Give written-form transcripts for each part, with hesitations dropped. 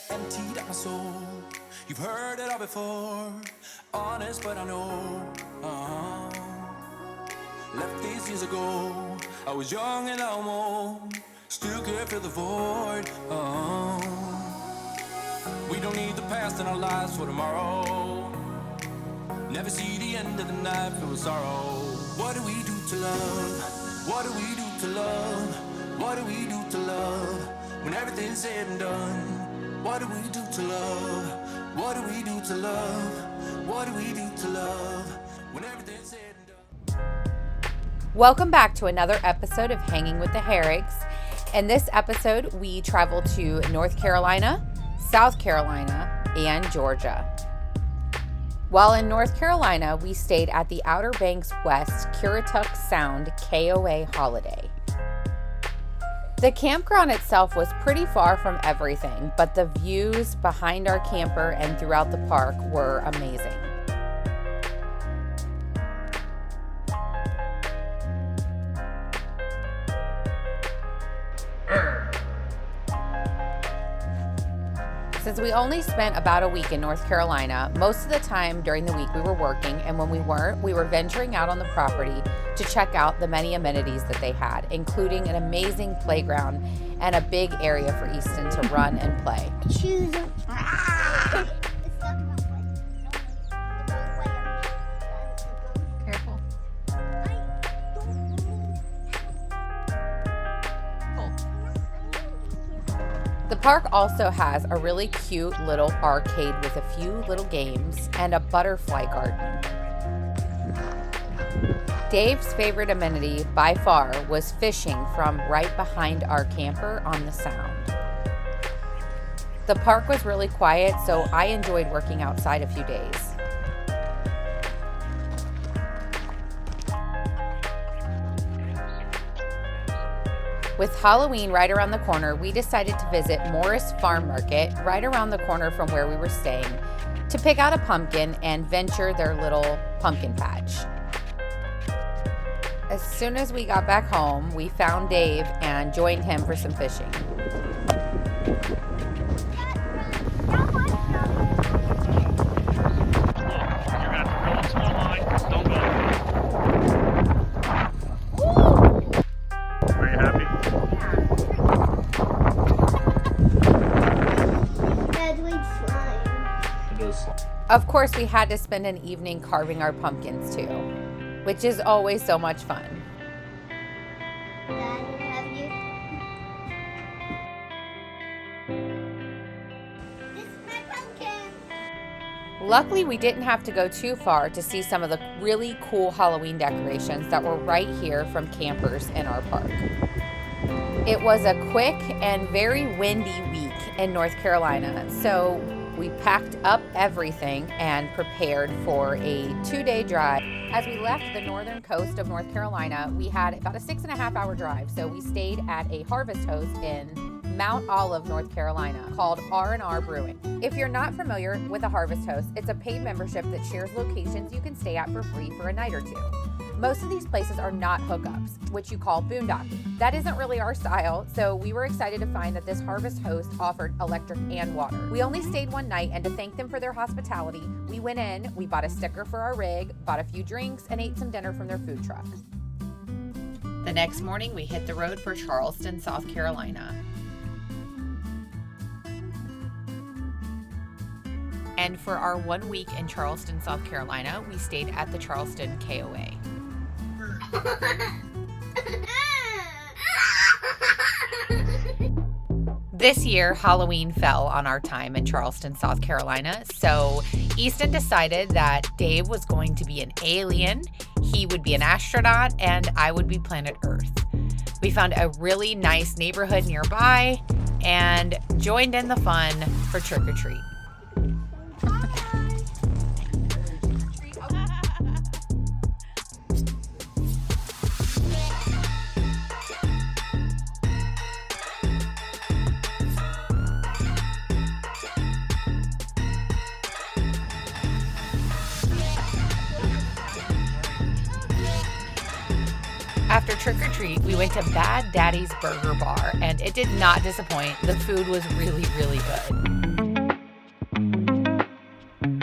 emptied out my soul. You've heard it all before, honest but I know. Left these years ago, I was young and almost still could fill the void. We don't need the past in our lives for tomorrow. Never see the end of the night filled with sorrow. What do we do to love? What do we do to love? What do we do to love? When everything's said and done, what do we do to love? What do we do to love? What do we do to love? When everything's said and done. Welcome back to another episode of Hanging with the Herrigs. In this episode, we travel to North Carolina, South Carolina, and Georgia. While in North Carolina, we stayed at the Outer Banks West Currituck Sound KOA holiday. The campground itself was pretty far from everything, but the views behind our camper and throughout the park were amazing. Since we only spent about a week in North Carolina, most of the time during the week we were working, and when we weren't, we were venturing out on the property to check out the many amenities that they had, including an amazing playground and a big area for Easton to run and play. Choose Careful. The park also has a really cute little arcade with a few little games and a butterfly garden. Dave's favorite amenity by far was fishing from right behind our camper on the Sound. The park was really quiet, so I enjoyed working outside a few days. With Halloween right around the corner, we decided to visit Morris Farm Market right around the corner from where we were staying to pick out a pumpkin and venture their little pumpkin patch. As soon as we got back home, we found Dave and joined him for some fishing. Of course, we had to spend an evening carving our pumpkins too, which is always so much fun. This is my pumpkin. Luckily, we didn't have to go too far to see some of the really cool Halloween decorations that were right here from campers in our park. It was a quick and very windy week in North Carolina, so we packed up everything and prepared for a 2-day drive. As we left the northern coast of North Carolina, we had about a 6.5-hour drive, so we stayed at a harvest host in Mount Olive, North Carolina, called R&R Brewing. If you're not familiar with a harvest host, it's a paid membership that shares locations you can stay at for free for a night or two. Most of these places are not hookups, which you call boondocking. That isn't really our style, so we were excited to find that this harvest host offered electric and water. We only stayed one night, and to thank them for their hospitality, we went in, we bought a sticker for our rig, bought a few drinks, and ate some dinner from their food truck. The next morning, we hit the road for Charleston, South Carolina. And for our 1 week in Charleston, South Carolina, we stayed at the Charleston KOA. This year, Halloween fell on our time in Charleston, South Carolina, so Easton decided that Dave was going to be an alien, he would be an astronaut, and I would be planet Earth. We found a really nice neighborhood nearby and joined in the fun for trick-or-treat. After trick or treat, we went to Bad Daddy's Burger Bar, and it did not disappoint. The food was really, really good.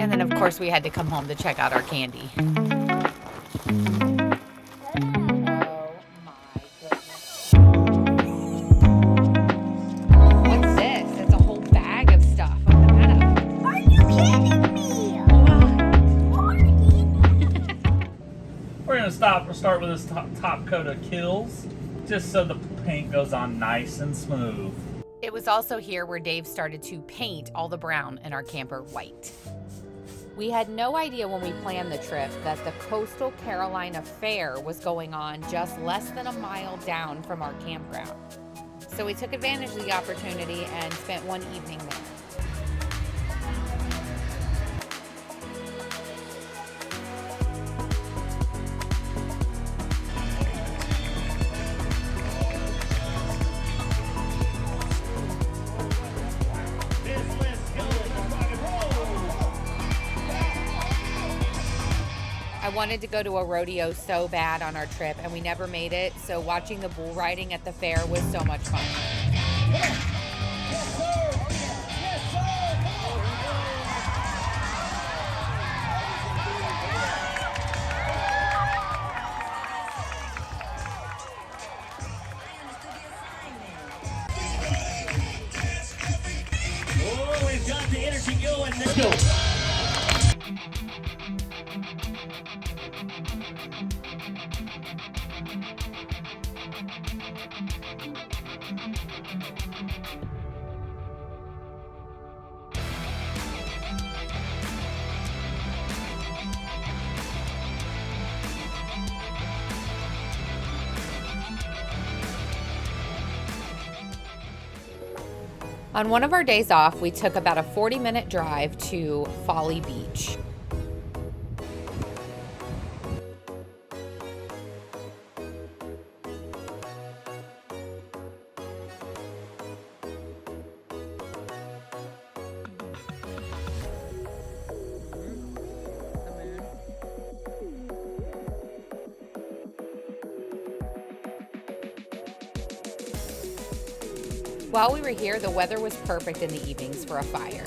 And then, of course, we had to come home to check out our candy. Start with this top coat of Kills, just so the paint goes on nice and smooth. It was also here where Dave started to paint all the brown in our camper white. We had no idea when we planned the trip that the Coastal Carolina Fair was going on just less than a mile down from our campground. So we took advantage of the opportunity and spent one evening there. I wanted to go to a rodeo so bad on our trip, and we never made it, so watching the bull riding at the fair was so much fun. Oh, we've got the energy going. Let's go. On one of our days off, we took about a 40-minute drive to Folly Beach. While we were here, the weather was perfect in the evenings for a fire.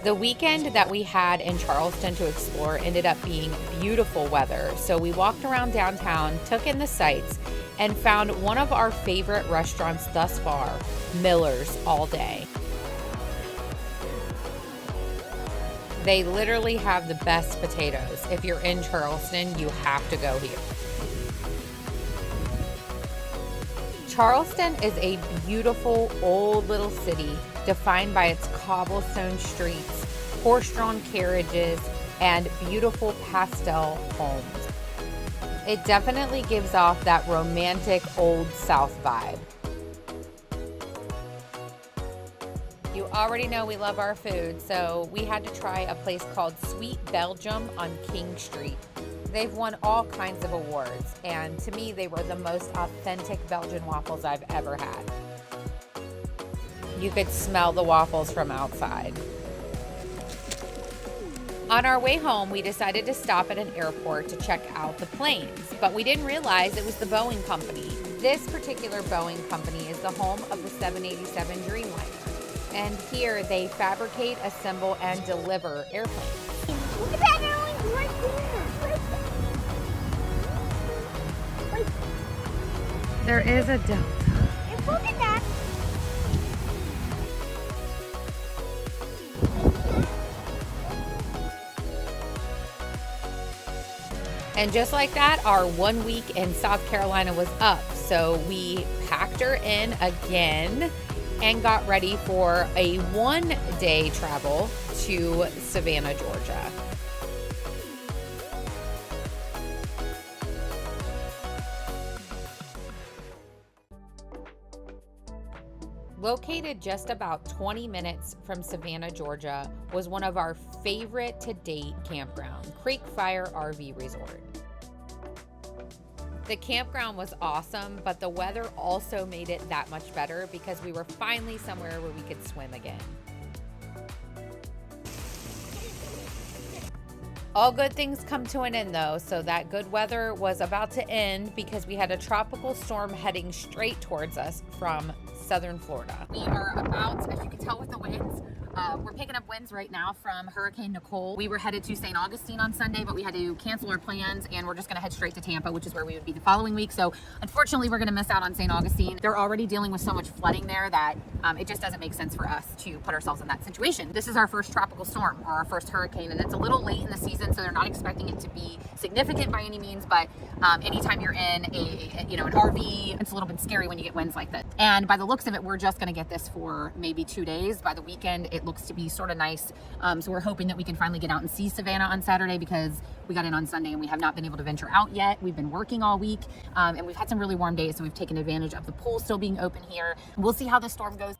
The weekend that we had in Charleston to explore ended up being beautiful weather, so we walked around downtown, took in the sights, and found one of our favorite restaurants thus far, Miller's All Day. They literally have the best potatoes. If you're in Charleston, you have to go here. Charleston is a beautiful old little city defined by its cobblestone streets, horse-drawn carriages, and beautiful pastel homes. It definitely gives off that romantic Old South vibe. You already know we love our food, so we had to try a place called Sweet Belgium on King Street. They've won all kinds of awards, and to me, they were the most authentic Belgian waffles I've ever had. You could smell the waffles from outside. On our way home, we decided to stop at an airport to check out the planes, but we didn't realize it was the Boeing company. This particular Boeing company is the home of the 787 Dreamliner, and here they fabricate, assemble, and deliver airplanes. Look at that airline right there. There is a Delta. And look at that. And just like that, our 1 week in South Carolina was up. So we packed her in again and got ready for a 1-day travel to Savannah, Georgia. Located just about 20 minutes from Savannah, Georgia, was one of our favorite to date campgrounds, Creek Fire RV Resort. The campground was awesome, but the weather also made it that much better because we were finally somewhere where we could swim again. All good things come to an end though, so that good weather was about to end because we had a tropical storm heading straight towards us from southern Florida. We are about, as you can tell with the winds, we're picking up winds right now from Hurricane Nicole. We were headed to St. Augustine on Sunday, but we had to cancel our plans and we're just gonna head straight to Tampa, which is where we would be the following week. So unfortunately, we're gonna miss out on St. Augustine. They're already dealing with so much flooding there that it just doesn't make sense for us to put ourselves in that situation. This is our first tropical storm or our first hurricane, and it's a little late in the season, so they're not expecting it to be significant by any means, but anytime you're in an RV, it's a little bit scary when you get winds like this. And by the looks of it, we're just gonna get this for maybe 2 days. By the weekend, it looks to be sort of nice. So we're hoping that we can finally get out and see Savannah on Saturday because we got in on Sunday and we have not been able to venture out yet. We've been working all week and we've had some really warm days, so we've taken advantage of the pool still being open here. We'll see how the storm goes.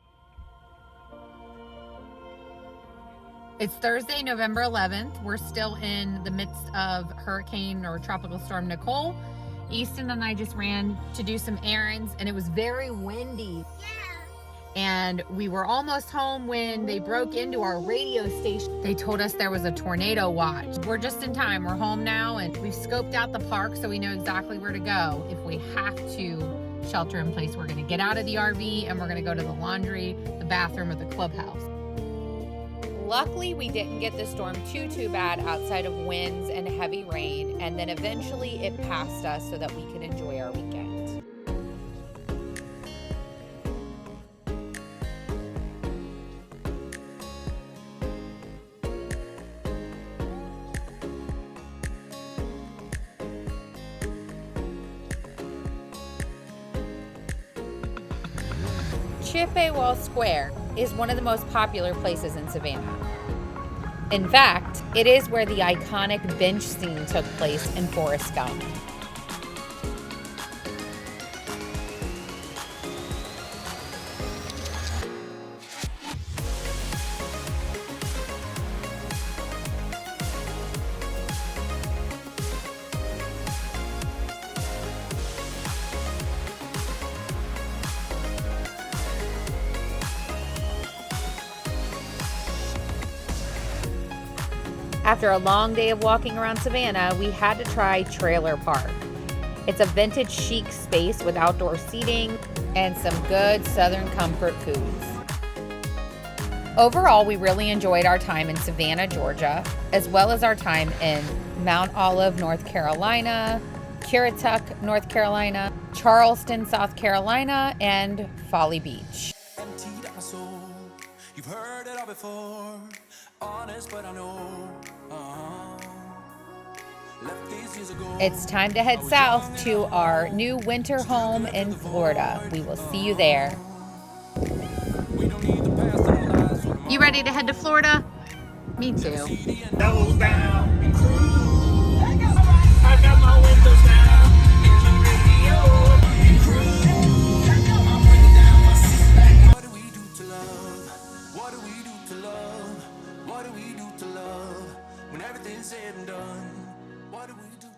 It's Thursday, November 11th. We're still in the midst of Hurricane or Tropical Storm Nicole. Easton and I just ran to do some errands and it was very windy. And we were almost home when they broke into our radio station. They told us there was a tornado watch. We're just in time. We're home now and we've scoped out the park so we know exactly where to go. If we have to shelter in place, we're gonna get out of the RV and we're gonna go to the laundry, the bathroom, or the clubhouse. Luckily, we didn't get the storm too bad outside of winds and heavy rain, and then eventually it passed us so that we could enjoy our weekend. Chippewa Square is one of the most popular places in Savannah. In fact, it is where the iconic bench scene took place in Forrest Gump. After a long day of walking around Savannah, we had to try Trailer Park. It's a vintage chic space with outdoor seating and some good Southern comfort foods. Overall, we really enjoyed our time in Savannah, Georgia, as well as our time in Mount Olive, North Carolina, Currituck, North Carolina, Charleston, South Carolina, and Folly Beach. Emptied out my soul. You've heard it all before. Honest, but I know. Left these years ago. It's time to head south to our new winter home in Florida. We will see you there. We don't need the past in our lives for tomorrow. You ready to head to Florida? Me too. Nose down. I got my windows down. In the radio. What do we do to love? What do we do to love? What do we do to love? When everything's said and done, what do we do?